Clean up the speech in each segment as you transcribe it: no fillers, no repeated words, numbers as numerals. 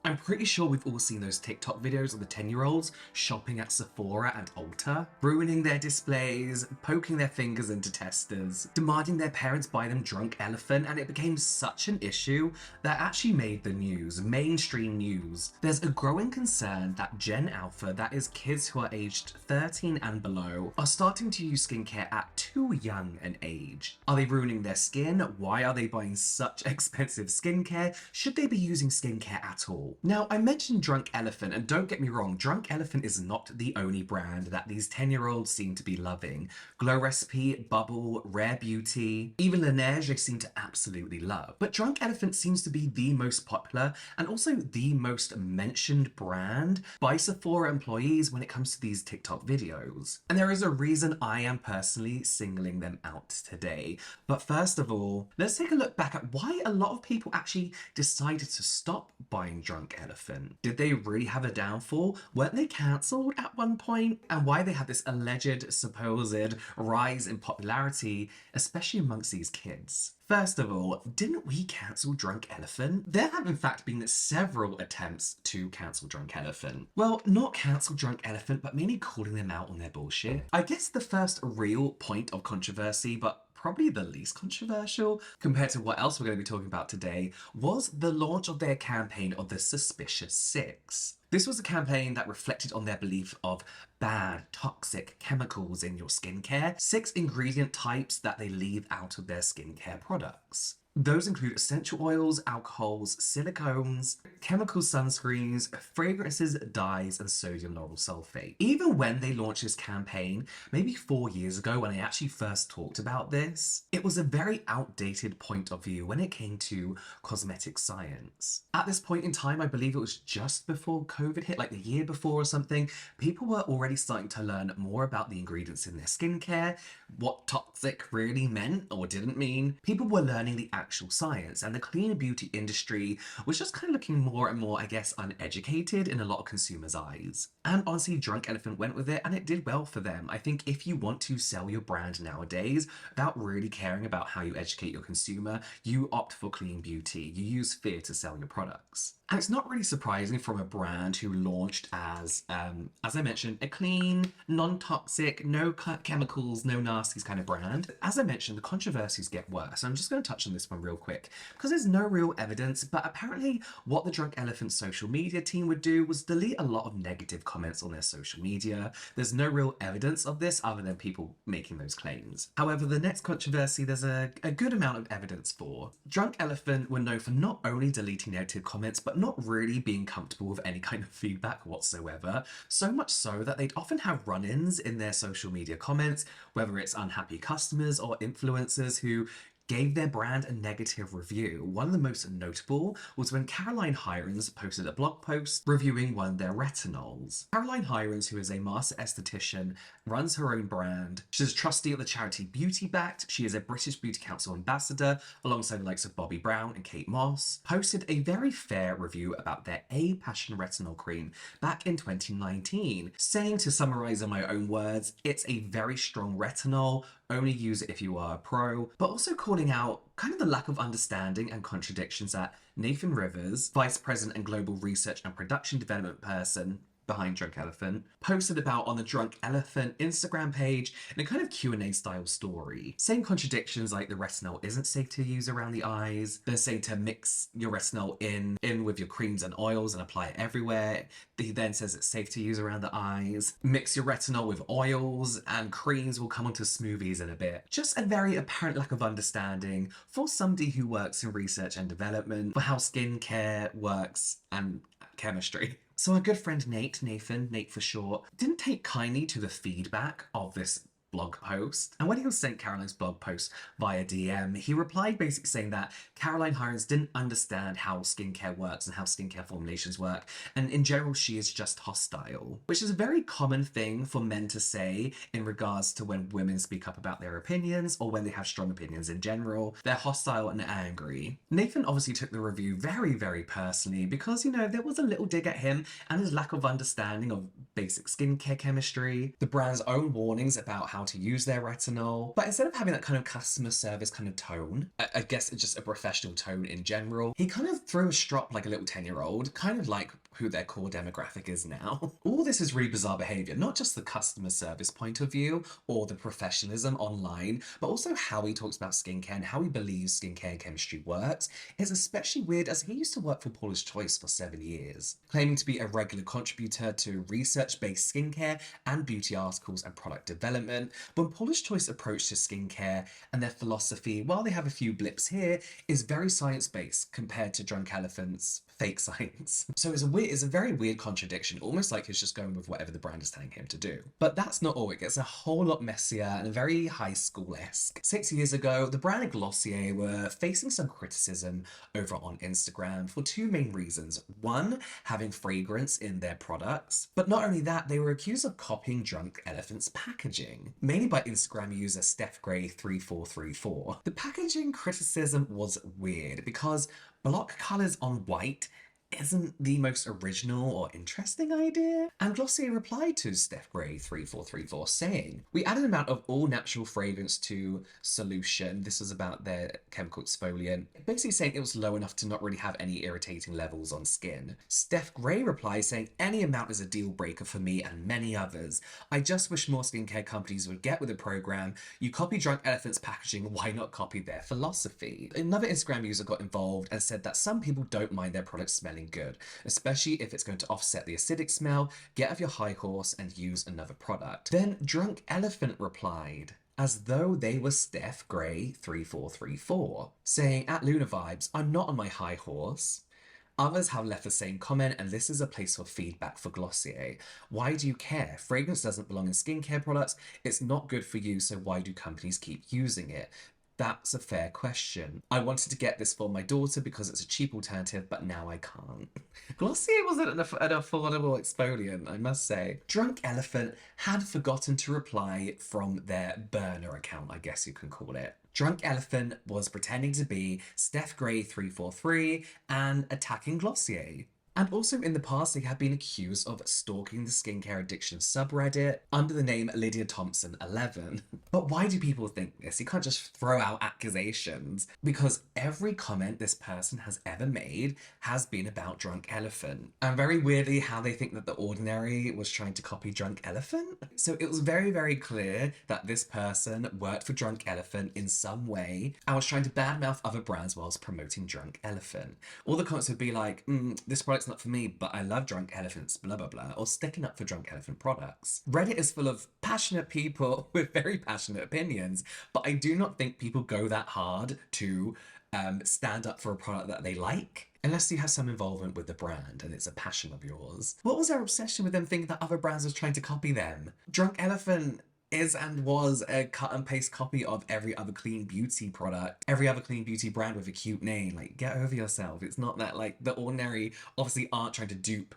I'm pretty sure we've all seen those TikTok videos of the 10-year-olds shopping at Sephora and Ulta, ruining their displays, poking their fingers into testers, demanding their parents buy them Drunk Elephant, and it became such an issue that actually made the news, mainstream news. There's a growing concern that Gen Alpha, that is kids who are aged 13 and below, are starting to use skincare at too young an age. Are they ruining their skin? Why are they buying such expensive skincare? Should they be using skincare at all? Now, I mentioned Drunk Elephant, and don't get me wrong, Drunk Elephant is not the only brand that these 10-year-olds seem to be loving. Glow Recipe, Bubble, Rare Beauty, even Laneige they seem to absolutely love. But Drunk Elephant seems to be the most popular and also the most mentioned brand by Sephora employees when it comes to these TikTok videos. And there is a reason I am personally singling them out today. But first of all, let's take a look back at why a lot of people actually decided to stop buying Drunk Elephant. Did they really have a downfall? Weren't they cancelled at one point? And why they had this alleged, supposed rise in popularity, especially amongst these kids. First of all, didn't we cancel Drunk Elephant? There have in fact been several attempts to cancel Drunk Elephant. Well, not cancel Drunk Elephant, but mainly calling them out on their bullshit. I guess the first real point of controversy, but probably the least controversial compared to what else we're going to be talking about today, was the launch of their campaign of the Suspicious Six. This was a campaign that reflected on their belief of bad, toxic chemicals in your skincare, 6 ingredient types that they leave out of their skincare products. Those include essential oils, alcohols, silicones, chemical sunscreens, fragrances, dyes, and sodium lauryl sulfate. Even when they launched this campaign, maybe 4 years ago when I actually first talked about this, it was a very outdated point of view when it came to cosmetic science. At this point in time, I believe it was just before COVID hit, like the year before or something, people were already starting to learn more about the ingredients in their skincare, what toxic really meant or didn't mean. People were learning the actual science, and the clean beauty industry was just kind of looking more and more, I guess, uneducated in a lot of consumers' eyes. And honestly, Drunk Elephant went with it, and it did well for them. I think if you want to sell your brand nowadays without really caring about how you educate your consumer, you opt for clean beauty. You use fear to sell your products. And it's not really surprising from a brand who launched as I mentioned, a clean, non-toxic, no chemicals, no nasties kind of brand. As I mentioned, the controversies get worse. I'm just going to touch on this one real quick because there's no real evidence, but apparently what the Drunk Elephant social media team would do was delete a lot of negative comments on their social media. There's no real evidence of this other than people making those claims. However, the next controversy there's a good amount of evidence for. Drunk Elephant were known for not only deleting negative comments, but not really being comfortable with any kind of feedback whatsoever. So much so that they'd often have run-ins in their social media comments, whether it's unhappy customers or influencers who gave their brand a negative review. One of the most notable was when Caroline Hirons posted a blog post reviewing one of their retinols. Caroline Hirons, who is a master esthetician, runs her own brand. She's a trustee of the charity Beauty Backed. She is a British Beauty Council ambassador alongside the likes of Bobbi Brown and Kate Moss. Posted a very fair review about their A Passion Retinol Cream back in 2019, saying, to summarize in my own words, it's a very strong retinol, only use it if you are a pro, but also calling out kind of the lack of understanding and contradictions that Nathan Rivers, Vice President and Global Research and Production Development Person behind Drunk Elephant, posted about on the Drunk Elephant Instagram page in a kind of Q&A style story. Same contradictions like the retinol isn't safe to use around the eyes. They're saying to mix your retinol in with your creams and oils and apply it everywhere. He then says it's safe to use around the eyes. Mix your retinol with oils and creams, will come onto smoothies in a bit. Just a very apparent lack of understanding for somebody who works in research and development for how skincare works and chemistry. So our good friend Nathan for short, didn't take kindly to the feedback of this blog post. And when he was sent Caroline's blog post via DM, he replied basically saying that Caroline Hirons didn't understand how skincare works and how skincare formulations work. And in general, she is just hostile, which is a very common thing for men to say in regards to when women speak up about their opinions or when they have strong opinions in general. They're hostile and angry. Nathan obviously took the review very, very personally because, you know, there was a little dig at him and his lack of understanding of basic skincare chemistry, the brand's own warnings about how to use their retinol. But instead of having that kind of customer service kind of tone, I guess it's just a professional tone in general, he kind of threw a strop like a little 10-year-old, kind of like who their core demographic is now. All this is really bizarre behavior, not just the customer service point of view or the professionalism online, but also how he talks about skincare and how he believes skincare and chemistry works. It's especially weird as he used to work for Paula's Choice for 7 years, claiming to be a regular contributor to research-based skincare and beauty articles and product development. But when Paula's Choice approach to skincare and their philosophy, while they have a few blips here, is very science-based compared to Drunk Elephant's fake science. So it's a very weird contradiction, almost like he's just going with whatever the brand is telling him to do. But that's not all. It gets a whole lot messier and very high school-esque. 6 years ago, the brand Glossier were facing some criticism over on Instagram for two main reasons. One, having fragrance in their products. But not only that, they were accused of copying Drunk Elephant's packaging, mainly by Instagram user Steph Gray 3434. The packaging criticism was weird because block colours on white isn't the most original or interesting idea. And Glossier replied to Steph Gray 3434 saying, "We added an amount of all natural fragrance to solution." This was about their chemical exfoliant, basically saying it was low enough to not really have any irritating levels on skin. Steph Gray replies saying, "Any amount is a deal breaker for me and many others. I just wish more skincare companies would get with the program. You copy Drunk Elephant's packaging, why not copy their philosophy?" Another Instagram user got involved and said that some people don't mind their products smelling good, especially if it's going to offset the acidic smell. Get off your high horse and use another product. Then Drunk Elephant replied, as though they were Steph Gray 3434, saying, "At Luna Vibes, I'm not on my high horse." Others have left the same comment, and this is a place for feedback for Glossier. Why do you care? Fragrance doesn't belong in skincare products. It's not good for you, so why do companies keep using it? That's a fair question. I wanted to get this for my daughter because it's a cheap alternative, but now I can't. Glossier wasn't an affordable exfoliant, I must say. Drunk Elephant had forgotten to reply from their burner account, I guess you can call it. Drunk Elephant was pretending to be Steph Gray 343 and attacking Glossier. And also in the past, they have been accused of stalking the skincare addiction subreddit under the name Lydia Thompson 11. But why do people think this? You can't just throw out accusations, because every comment this person has ever made has been about Drunk Elephant. And very weirdly, how they think that The Ordinary was trying to copy Drunk Elephant. So it was very, very clear that this person worked for Drunk Elephant in some way and was trying to badmouth other brands whilst promoting Drunk Elephant. All the comments would be like, this product's not for me, but I love Drunk Elephant's blah blah blah, or sticking up for Drunk Elephant products. Reddit is full of passionate people with very passionate opinions, but I do not think people go that hard to stand up for a product that they like, unless you have some involvement with the brand and it's a passion of yours. What was their obsession with them thinking that other brands was trying to copy them? Drunk Elephant is and was a cut and paste copy of every other clean beauty product, every other clean beauty brand with a cute name. Like, get over yourself. It's not that, like, The Ordinary obviously aren't trying to dupe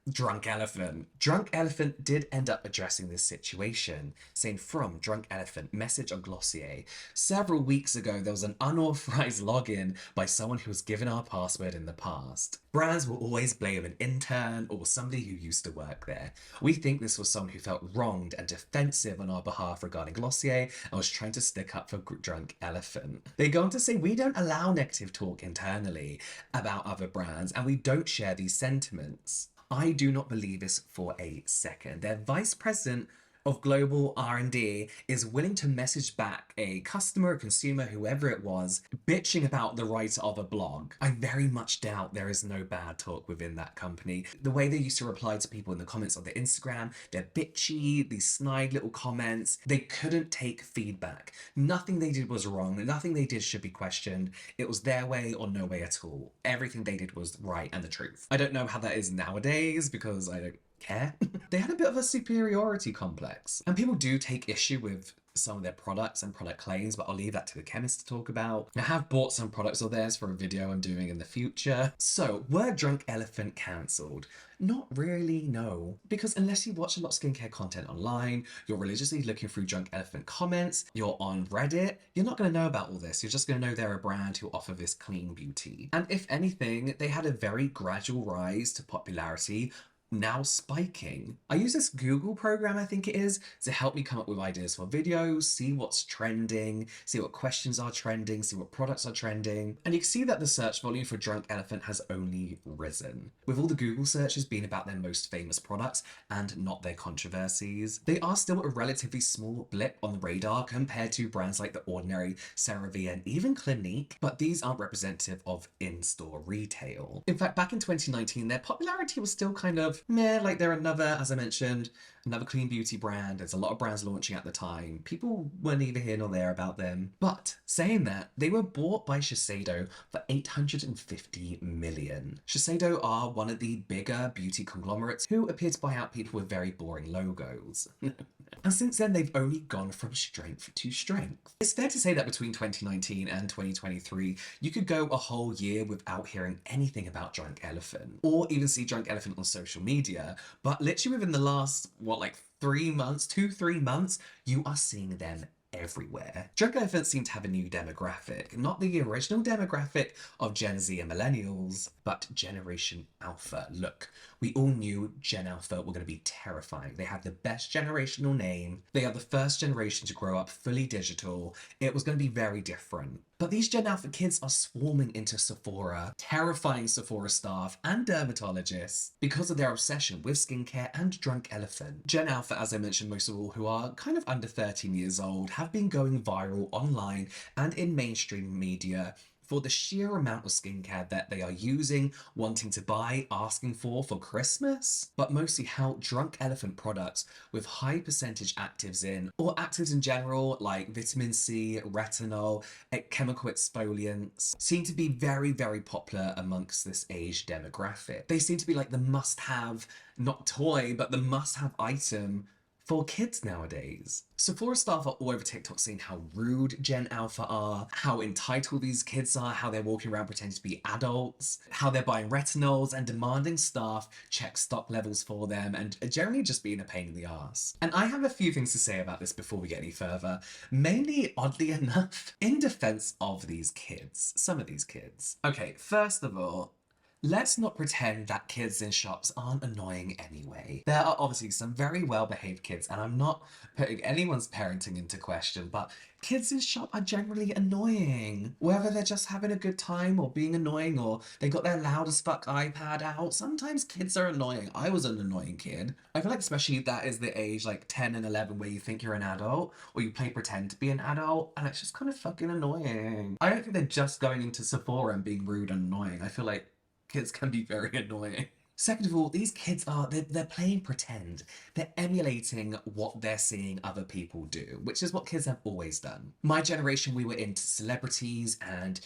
Drunk Elephant. Drunk Elephant did end up addressing this situation, saying, from Drunk Elephant, message on Glossier. Several weeks ago, there was an unauthorized login by someone who was given our password in the past. Brands will always blame an intern or somebody who used to work there. We think this was someone who felt wronged and defensive on our behalf regarding Glossier and was trying to stick up for Drunk Elephant. They go on to say, we don't allow negative talk internally about other brands and we don't share these sentiments. I do not believe this for a second. Their vice president of global R&D is willing to message back a customer, a consumer, whoever it was, bitching about the writer of a blog. I very much doubt there is no bad talk within that company. The way they used to reply to people in the comments on their Instagram, they're bitchy, these snide little comments. They couldn't take feedback. Nothing they did was wrong. Nothing they did should be questioned. It was their way or no way at all. Everything they did was right and the truth. I don't know how that is nowadays because I don't care. They had a bit of a superiority complex, and people do take issue with some of their products and product claims, but I'll leave that to the chemist to talk about. I have bought some products of theirs for a video I'm doing in the future. So, were Drunk Elephant cancelled? Not really, no. Because unless you watch a lot of skincare content online, you're religiously looking through Drunk Elephant comments, you're on Reddit, you're not going to know about all this. You're just going to know they're a brand who offer this clean beauty. And if anything, they had a very gradual rise to popularity now spiking. I use this Google program, I think it is, to help me come up with ideas for videos, see what's trending, see what questions are trending, see what products are trending. And you can see that the search volume for Drunk Elephant has only risen. With all the Google searches being about their most famous products and not their controversies, they are still a relatively small blip on the radar compared to brands like The Ordinary, CeraVe, and even Clinique, but these aren't representative of in-store retail. In fact, back in 2019, their popularity was still kind of meh, like they're another, as I mentioned, another clean beauty brand. There's a lot of brands launching at the time. People were neither here nor there about them. But saying that, they were bought by Shiseido for 850 million. Shiseido are one of the bigger beauty conglomerates who appear to buy out people with very boring logos. And since then, they've only gone from strength to strength. It's fair to say that between 2019 and 2023, you could go a whole year without hearing anything about Drunk Elephant, or even see Drunk Elephant on social media, but literally within the last, like 3 months, 2-3 months, you are seeing them everywhere. Drunk Elephant seem to have a new demographic, not the original demographic of Gen Z and millennials, but Generation Alpha. Look, we all knew Gen Alpha were going to be terrifying. They had the best generational name. They are the first generation to grow up fully digital. It was going to be very different. But these Gen Alpha kids are swarming into Sephora, terrifying Sephora staff and dermatologists because of their obsession with skincare and Drunk Elephant. Gen Alpha, as I mentioned, most of all, who are kind of under 13 years old, have been going viral online and in mainstream media for the sheer amount of skincare that they are using, wanting to buy, asking for Christmas, but mostly how Drunk Elephant products with high percentage actives in, or actives in general like vitamin C, retinol, chemical exfoliants, seem to be very, very popular amongst this age demographic. They seem to be like the must-have, not toy, but the must-have item for kids nowadays. Sephora staff are all over TikTok saying how rude Gen Alpha are, how entitled these kids are, how they're walking around pretending to be adults, how they're buying retinols and demanding staff check stock levels for them, and generally just being a pain in the ass. And I have a few things to say about this before we get any further, mainly, oddly enough, in defense of these kids, some of these kids. Okay, first of all, let's not pretend that kids in shops aren't annoying anyway. There are obviously some very well-behaved kids, and I'm not putting anyone's parenting into question, but kids in shop are generally annoying. Whether they're just having a good time or being annoying or they got their loud as fuck iPad out, sometimes kids are annoying. I was an annoying kid. I feel like especially that is the age like 10 and 11 where you think you're an adult or you play pretend to be an adult, and it's just kind of fucking annoying. I don't think they're just going into Sephora and being rude and annoying. I feel like kids can be very annoying. Second of all, these kids are, they're playing pretend. They're emulating what they're seeing other people do, which is what kids have always done. My generation, we were into celebrities and,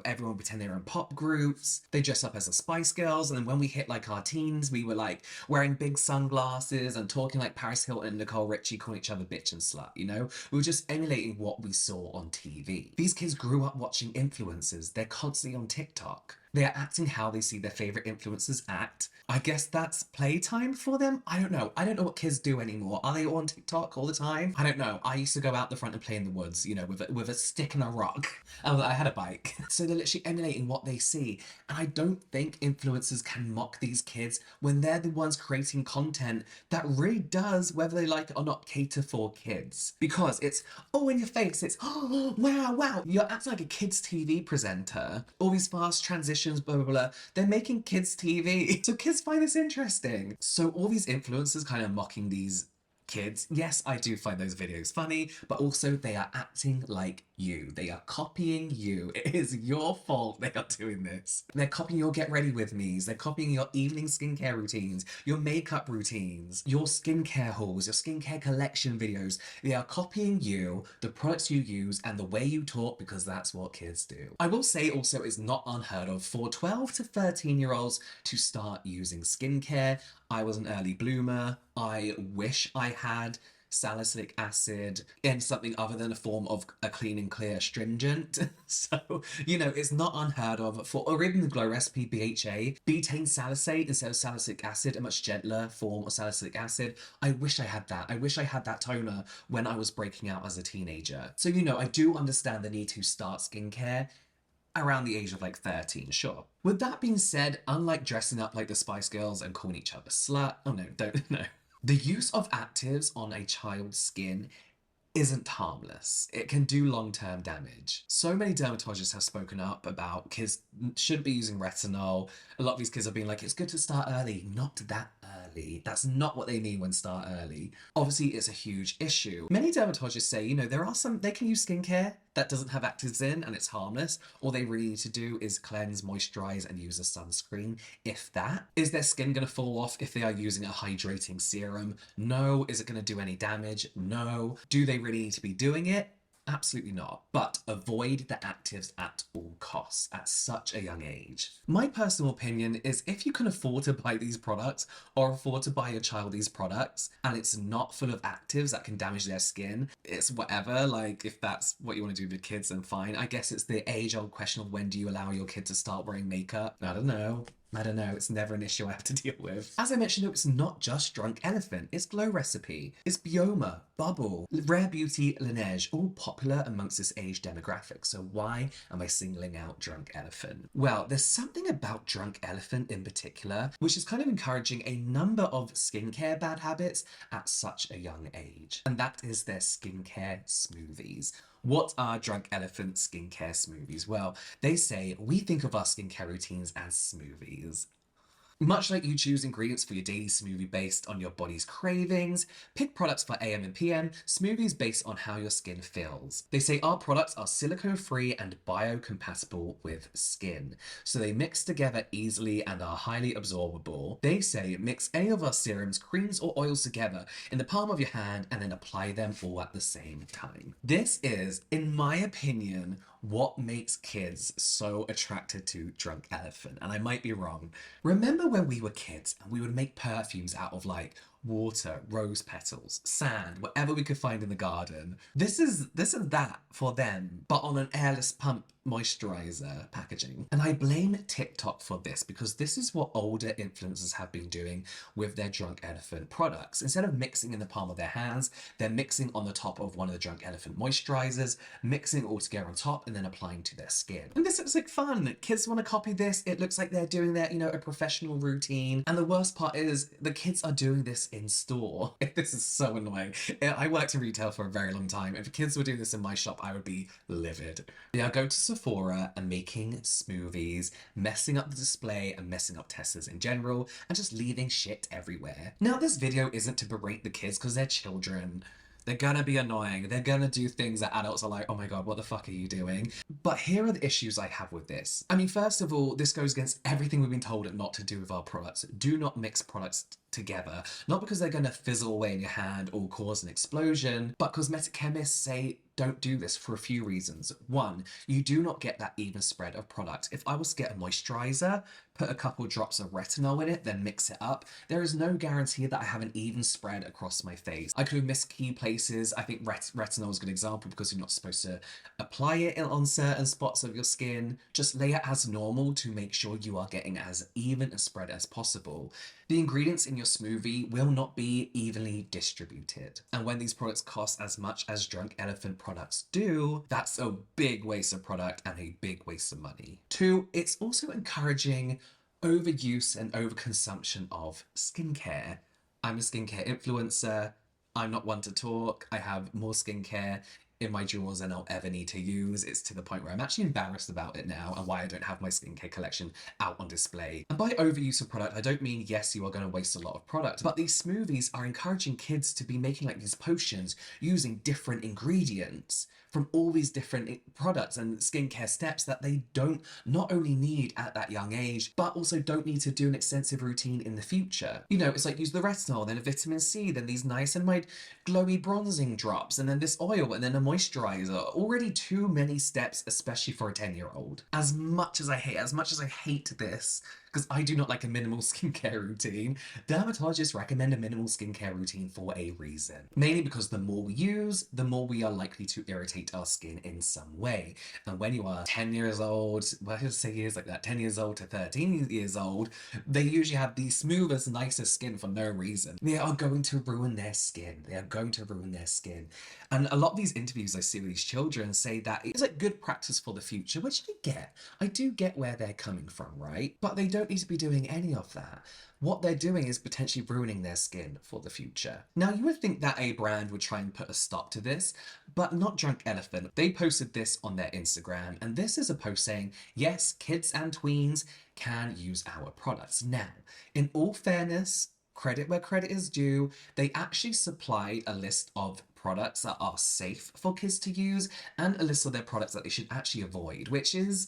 everyone pretend they were in pop groups. They dress up as the Spice Girls, and then when we hit like our teens, we were like wearing big sunglasses and talking like Paris Hilton and Nicole Richie, calling each other bitch and slut, We were just emulating what we saw on TV. These kids grew up watching influencers. They're constantly on TikTok. They're acting how they see their favorite influencers act. I guess that's playtime for them? I don't know. I don't know what kids do anymore. Are they on TikTok all the time? I don't know. I used to go out the front and play in the woods, with a stick and a rock. I had a bike. So they're literally emulating what they see. And I don't think influencers can mock these kids when they're the ones creating content that really does, whether they like it or not, cater for kids. Because it's, in your face. It's, wow. You're acting like a kids' TV presenter. All these fast transitions, blah, blah, blah. They're making kids' TV. So kids find this interesting. So all these influencers kind of mocking these kids. Yes, I do find those videos funny, but also they are acting like you. They are copying you. It is your fault they are doing this. They're copying your get ready with me's. They're copying your evening skincare routines, your makeup routines, your skincare hauls, your skincare collection videos. They are copying you, the products you use, and the way you talk, because that's what kids do. I will say also it's not unheard of for 12 to 13-year-olds to start using skincare. I was an early bloomer. I wish I had salicylic acid in something other than a form of a clean and clear astringent. So, it's not unheard of for, or even the Glow Recipe BHA, betaine salicylate instead of salicylic acid, a much gentler form of salicylic acid. I wish I had that. I wish I had that toner when I was breaking out as a teenager. So, I do understand the need to start skincare around the age of like 13, sure. With that being said, unlike dressing up like the Spice Girls and calling each other slut, oh no, don't, no. The use of actives on a child's skin isn't harmless. It can do long-term damage. So many dermatologists have spoken up about kids shouldn't be using retinol. A lot of these kids have been like, it's good to start early. Not that early. That's not what they mean when start early. Obviously, it's a huge issue. Many dermatologists say, they can use skincare that doesn't have actives in and it's harmless. All they really need to do is cleanse, moisturize, and use a sunscreen, if that. Is their skin going to fall off if they are using a hydrating serum? No. Is it going to do any damage? No. Do they really need to be doing it? Absolutely not. But avoid the actives at all costs at such a young age. My personal opinion is if you can afford to buy these products or afford to buy your child these products and it's not full of actives that can damage their skin, it's whatever. Like, if that's what you want to do with kids, then fine. I guess it's the age-old question of when do you allow your kid to start wearing makeup? I don't know. It's never an issue I have to deal with. As I mentioned, it's not just Drunk Elephant, it's Glow Recipe, it's Bioma, Bubble, Rare Beauty, Laneige, all popular amongst this age demographic. So why am I singling out Drunk Elephant? Well, there's something about Drunk Elephant in particular, which is kind of encouraging a number of skincare bad habits at such a young age. And that is their skincare smoothies. What are Drunk Elephant skincare smoothies? Well, they say we think of our skincare routines as smoothies. Much like you choose ingredients for your daily smoothie based on your body's cravings, pick products for AM and PM, smoothies based on how your skin feels. They say our products are silicone-free and biocompatible with skin, so they mix together easily and are highly absorbable. They say mix any of our serums, creams, or oils together in the palm of your hand and then apply them all at the same time. This is, in my opinion, what makes kids so attracted to Drunk Elephant, and I might be wrong. Remember when we were kids and we would make perfumes out of like water, rose petals, sand, whatever we could find in the garden? This is that for them, but on an airless pump moisturizer packaging. And I blame TikTok for this because this is what older influencers have been doing with their Drunk Elephant products. Instead of mixing in the palm of their hands, they're mixing on the top of one of the Drunk Elephant moisturizers, mixing it all together on top and then applying to their skin. And this looks like fun. Kids want to copy this. It looks like they're doing their, a professional routine. And the worst part is the kids are doing this in store. This is so annoying. I worked in retail for a very long time. If kids were doing this in my shop, I would be livid. They are going to Sephora and making smoothies, messing up the display and messing up testers in general, and just leaving shit everywhere. Now, this video isn't to berate the kids because they're children. They're gonna be annoying. They're gonna do things that adults are like, oh my god, what the fuck are you doing? But here are the issues I have with this. I mean, first of all, this goes against everything we've been told not to do with our products. Do not mix products together. Not because they're gonna fizzle away in your hand or cause an explosion, but cosmetic chemists say don't do this for a few reasons. One, you do not get that even spread of product. If I was to get a moisturizer, put a couple drops of retinol in it, then mix it up, there is no guarantee that I have an even spread across my face. I could have missed key places. I think retinol is a good example because you're not supposed to apply it on certain spots of your skin. Just lay it as normal to make sure you are getting as even a spread as possible. The ingredients in your smoothie will not be evenly distributed. And when these products cost as much as Drunk Elephant products do, that's a big waste of product and a big waste of money. Two, it's also encouraging overuse and overconsumption of skincare. I'm a skincare influencer. I'm not one to talk. I have more skincare in my drawers than I'll ever need to use. It's to the point where I'm actually embarrassed about it now and why I don't have my skincare collection out on display. And by overuse of product, I don't mean, yes, you are going to waste a lot of product, but these smoothies are encouraging kids to be making like these potions using different ingredients from all these different products and skincare steps that they don't not only need at that young age, but also don't need to do an extensive routine in the future. It's like use the retinol, then a vitamin C, then these niacinamide glowy bronzing drops, and then this oil, and then a moisturizer. Already too many steps, especially for a 10-year-old. As much as I hate this, because I do not like a minimal skincare routine. Dermatologists recommend a minimal skincare routine for a reason. Mainly because the more we use, the more we are likely to irritate our skin in some way. And when you are 10 years old, well, I should say years like that, 10 years old to 13 years old, they usually have the smoothest, nicest skin for no reason. They are going to ruin their skin. They are going to ruin their skin. And a lot of these interviews I see with these children say that it's a good practice for the future, which I get. I do get where they're coming from, right? But they don't need to be doing any of that. What they're doing is potentially ruining their skin for the future. Now, you would think that a brand would try and put a stop to this, but not Drunk Elephant. They posted this on their Instagram, and this is a post saying, yes, kids and tweens can use our products. Now, in all fairness, credit where credit is due, they actually supplied a list of products that are safe for kids to use and a list of their products that they should actually avoid, which is,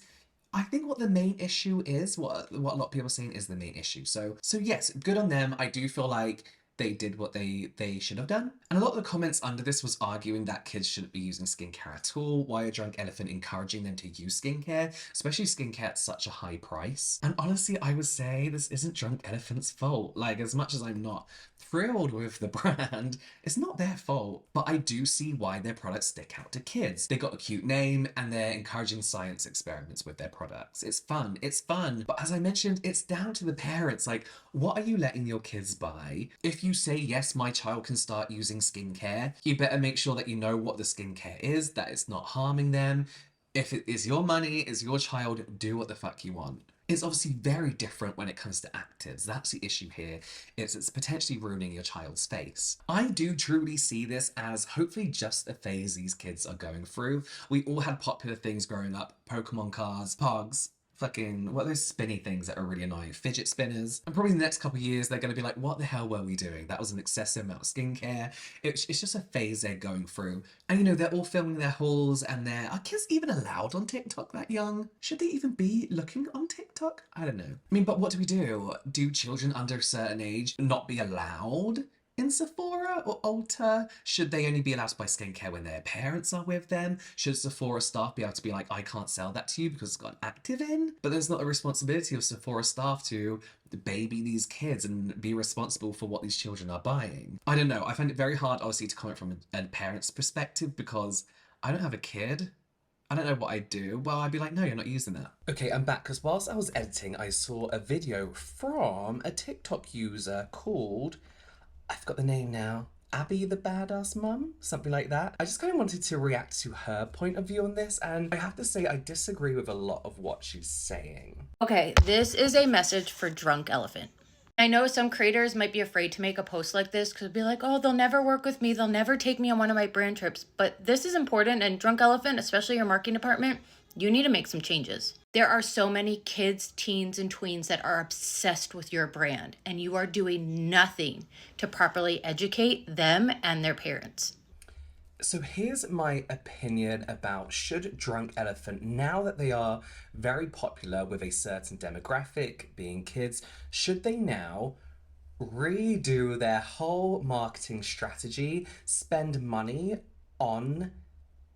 I think, what the main issue is, what a lot of people are saying is the main issue. So yes, good on them. I do feel like they did what they should have done. And a lot of the comments under this was arguing that kids shouldn't be using skincare at all. Why are Drunk Elephant encouraging them to use skincare, especially skincare at such a high price? And honestly, I would say this isn't Drunk Elephant's fault. Like, as much as I'm not thrilled with the brand, it's not their fault. But I do see why their products stick out to kids. They got a cute name and they're encouraging science experiments with their products. It's fun. It's fun. But as I mentioned, it's down to the parents. Like, what are you letting your kids buy? If you say, yes, my child can start using skincare, you better make sure that you know what the skincare is, that it's not harming them. If it is your money, it's your child, do what the fuck you want. It's obviously very different when it comes to actives. That's the issue here. It's potentially ruining your child's face. I do truly see this as hopefully just a phase these kids are going through. We all had popular things growing up: Pokemon cards, Pogs, fucking, what are those spinny things that are really annoying? Fidget spinners. And probably in the next couple of years, they're going to be like, what the hell were we doing? That was an excessive amount of skincare. It's just a phase they're going through. And you know, they're all filming their hauls and are kids even allowed on TikTok that young? Should they even be looking on TikTok? I don't know. I mean, but what do we do? Do children under a certain age not be allowed in Sephora or Ulta? Should they only be allowed to buy skincare when their parents are with them? Should Sephora staff be able to be like, I can't sell that to you because it's got an active in? But there's not a responsibility of Sephora staff to baby these kids and be responsible for what these children are buying. I don't know. I find it very hard, obviously, to comment from a parent's perspective because I don't have a kid. I don't know what I'd do. Well, I'd be like, no, you're not using that. Okay, I'm back because whilst I was editing, I saw a video from a TikTok user called, I forgot the name now, Abby the Badass Mum? Something like that. I just kind of wanted to react to her point of view on this, and I have to say I disagree with a lot of what she's saying. Okay, this is a message for Drunk Elephant. I know some creators might be afraid to make a post like this because be like, oh, they'll never work with me, they'll never take me on one of my brand trips. But this is important, and Drunk Elephant, especially your marketing department, you need to make some changes. There are so many kids, teens, and tweens that are obsessed with your brand, and you are doing nothing to properly educate them and their parents. So here's my opinion about should Drunk Elephant, now that they are very popular with a certain demographic, being kids, should they now redo their whole marketing strategy, spend money on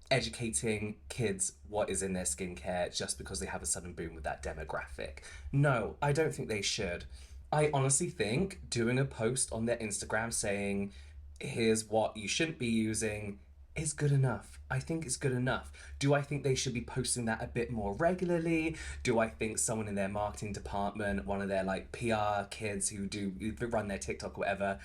educating kids what is in their skincare just because they have a sudden boom with that demographic? No, I don't think they should. I honestly think doing a post on their Instagram saying, here's what you shouldn't be using, is good enough. I think it's good enough. Do I think they should be posting that a bit more regularly? Do I think someone in their marketing department, one of their like PR kids who run their TikTok or whatever,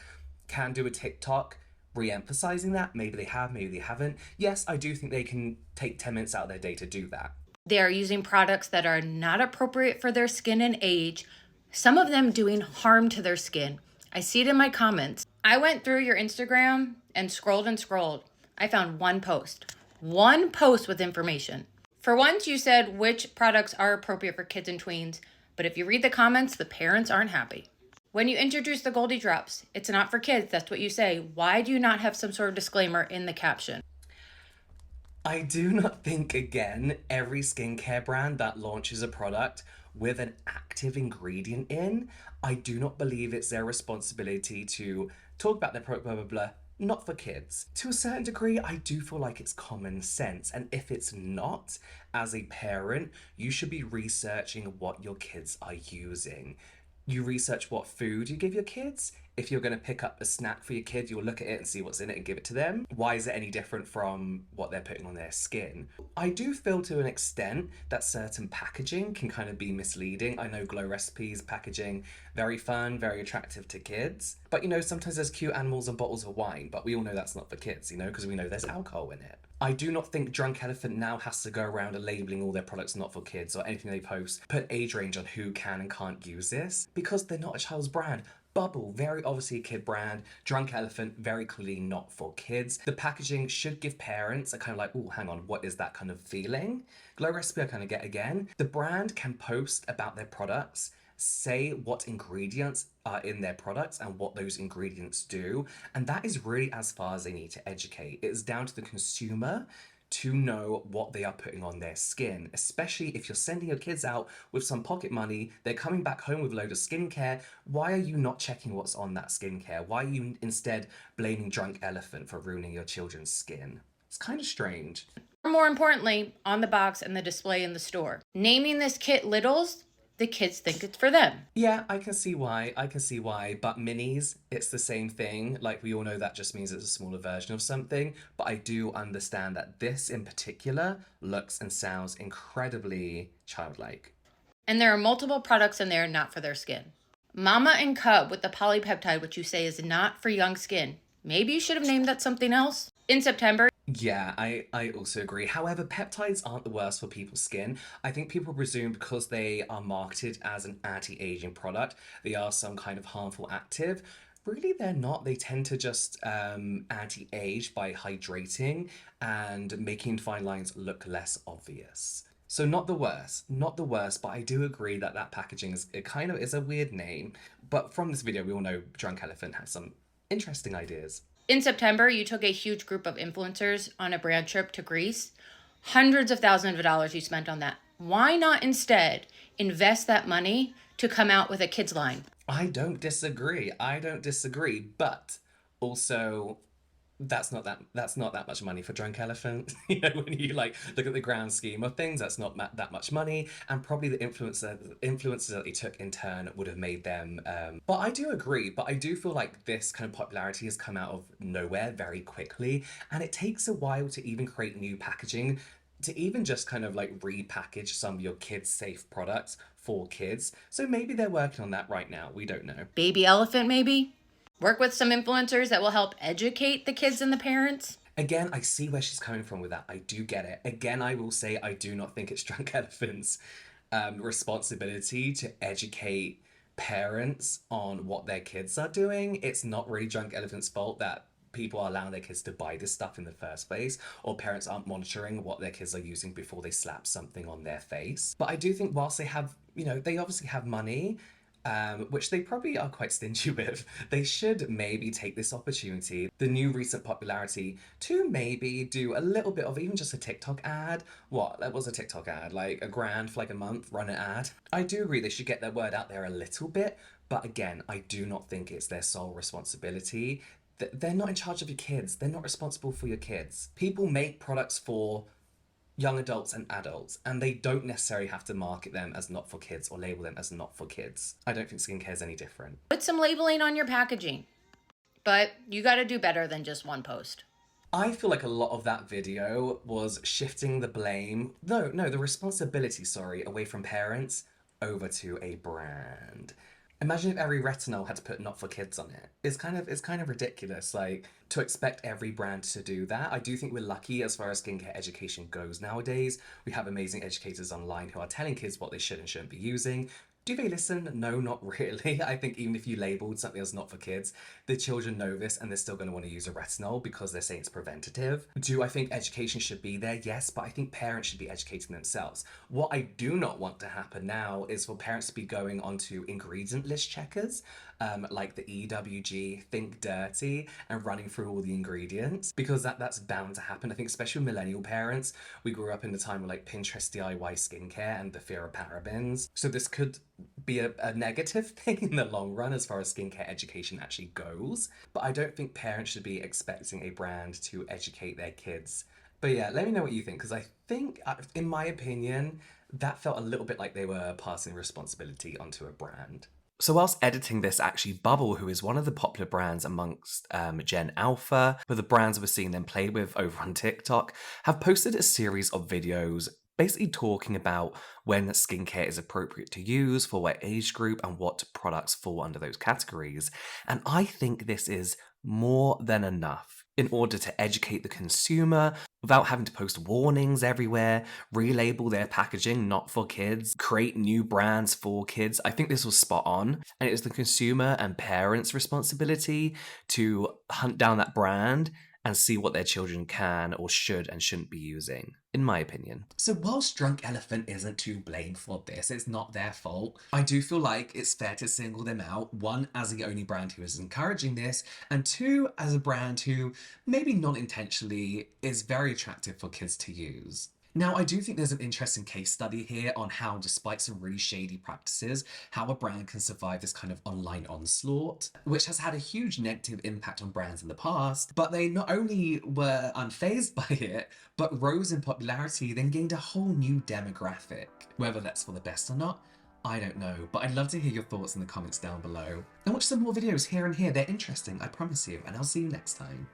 can do a TikTok re-emphasizing that? Maybe they have, maybe they haven't. Yes, I do think they can take 10 minutes out of their day to do that. They are using products that are not appropriate for their skin and age, some of them doing harm to their skin. I see it in my comments. I went through your Instagram and scrolled and scrolled. I found one post with information. For once, you said which products are appropriate for kids and tweens, but if you read the comments, the parents aren't happy. When you introduce the Goldie Drops, it's not for kids, that's what you say. Why do you not have some sort of disclaimer in the caption? I do not think, again, every skincare brand that launches a product with an active ingredient in, I do not believe it's their responsibility to talk about their product, blah, blah, blah, not for kids. To a certain degree, I do feel like it's common sense. And if it's not, as a parent, you should be researching what your kids are using. You research what food you give your kids. If you're going to pick up a snack for your kid, you'll look at it and see what's in it and give it to them. Why is it any different from what they're putting on their skin? I do feel to an extent that certain packaging can kind of be misleading. I know Glow Recipes packaging, very fun, very attractive to kids. But sometimes there's cute animals and bottles of wine, but we all know that's not for kids, because we know there's alcohol in it. I do not think Drunk Elephant now has to go around and labeling all their products not for kids or anything they post, put age range on who can and can't use this, because they're not a child's brand. Bubble, very obviously a kid brand. Drunk Elephant, very clearly not for kids. The packaging should give parents a kind of like, oh, hang on, what is that kind of feeling? Glow Recipe I kind of get again. The brand can post about their products, say what ingredients are in their products and what those ingredients do. And that is really as far as they need to educate. It is down to the consumer to know what they are putting on their skin, especially if you're sending your kids out with some pocket money, they're coming back home with a load of skincare. Why are you not checking what's on that skincare? Why are you instead blaming Drunk Elephant for ruining your children's skin? It's kind of strange. More importantly, on the box and the display in the store. Naming this kit Littles, the kids think it's for them. Yeah, I can see why. But minis, it's the same thing. Like, we all know that just means it's a smaller version of something. But I do understand that this in particular looks and sounds incredibly childlike. And there are multiple products in there not for their skin. Mama and Cub with the polypeptide, which you say is not for young skin. Maybe you should have named that something else. In September. Yeah, I also agree. However, peptides aren't the worst for people's skin. I think people presume because they are marketed as an anti-aging product, they are some kind of harmful active. Really, they're not. They tend to just anti-age by hydrating and making fine lines look less obvious. So not the worst, but I do agree that that packaging it kind of is a weird name. But from this video, we all know Drunk Elephant has some interesting ideas. In September, you took a huge group of influencers on a brand trip to Greece. Hundreds of thousands of dollars you spent on that. Why not instead invest that money to come out with a kids line? I don't disagree, but also that's not that much money for Drunk Elephant. When you look at the grand scheme of things, that's not that much money, and probably the influences that they took in turn would have made them. But I do agree. But I do feel like this kind of popularity has come out of nowhere very quickly, and it takes a while to even create new packaging, to even just kind of repackage some of your kids safe products for kids. So maybe they're working on that right now. We don't know. Baby Elephant, maybe? Work with some influencers that will help educate the kids and the parents. Again, I see where she's coming from with that. I do get it. Again, I will say I do not think it's Drunk Elephant's responsibility to educate parents on what their kids are doing. It's not really Drunk Elephant's fault that people are allowing their kids to buy this stuff in the first place, or parents aren't monitoring what their kids are using before they slap something on their face. But I do think whilst they have, they obviously have money, which they probably are quite stingy with, they should maybe take this opportunity, the new recent popularity, to maybe do a little bit of even just a TikTok ad. What? That was a TikTok ad, like $1,000 for a month, run an ad. I do agree they should get their word out there a little bit, but again, I do not think it's their sole responsibility. They're not in charge of your kids. They're not responsible for your kids. People make products for young adults and adults, and they don't necessarily have to market them as not for kids or label them as not for kids. I don't think skincare is any different. Put some labeling on your packaging, but you got to do better than just one post. I feel like a lot of that video was shifting the blame, the responsibility, away from parents over to a brand. Imagine if every retinol had to put not for kids on it. It's kind of ridiculous, to expect every brand to do that. I do think we're lucky as far as skincare education goes nowadays. We have amazing educators online who are telling kids what they should and shouldn't be using. Do they listen? No, not really. I think even if you labeled something as not for kids, the children know this and they're still going to want to use a retinol because they're saying it's preventative. Do I think education should be there? Yes, but I think parents should be educating themselves. What I do not want to happen now is for parents to be going onto ingredient list checkers like the EWG, Think Dirty, and running through all the ingredients, because that's bound to happen. I think especially with millennial parents, we grew up in the time with like Pinterest DIY skincare and the fear of parabens. So this could be a negative thing in the long run as far as skincare education actually goes. But I don't think parents should be expecting a brand to educate their kids. But yeah, let me know what you think, because I think, in my opinion, that felt a little bit like they were passing responsibility onto a brand. So whilst editing this, actually, Bubble, who is one of the popular brands amongst Gen Alpha, with the brands we're seeing them play with over on TikTok, have posted a series of videos basically talking about when skincare is appropriate to use for what age group and what products fall under those categories. And I think this is more than enough in order to educate the consumer without having to post warnings everywhere, relabel their packaging not for kids, create new brands for kids. I think this was spot on, and it is the consumer and parents' responsibility to hunt down that brand and see what their children can or should and shouldn't be using, in my opinion. So whilst Drunk Elephant isn't to blame for this, it's not their fault, I do feel like it's fair to single them out, one, as the only brand who is encouraging this, and two, as a brand who, maybe not intentionally, is very attractive for kids to use. Now, I do think there's an interesting case study here on how, despite some really shady practices, how a brand can survive this kind of online onslaught, which has had a huge negative impact on brands in the past, but they not only were unfazed by it, but rose in popularity, then gained a whole new demographic. Whether that's for the best or not, I don't know, but I'd love to hear your thoughts in the comments down below. And watch some more videos here and here, they're interesting, I promise you, and I'll see you next time.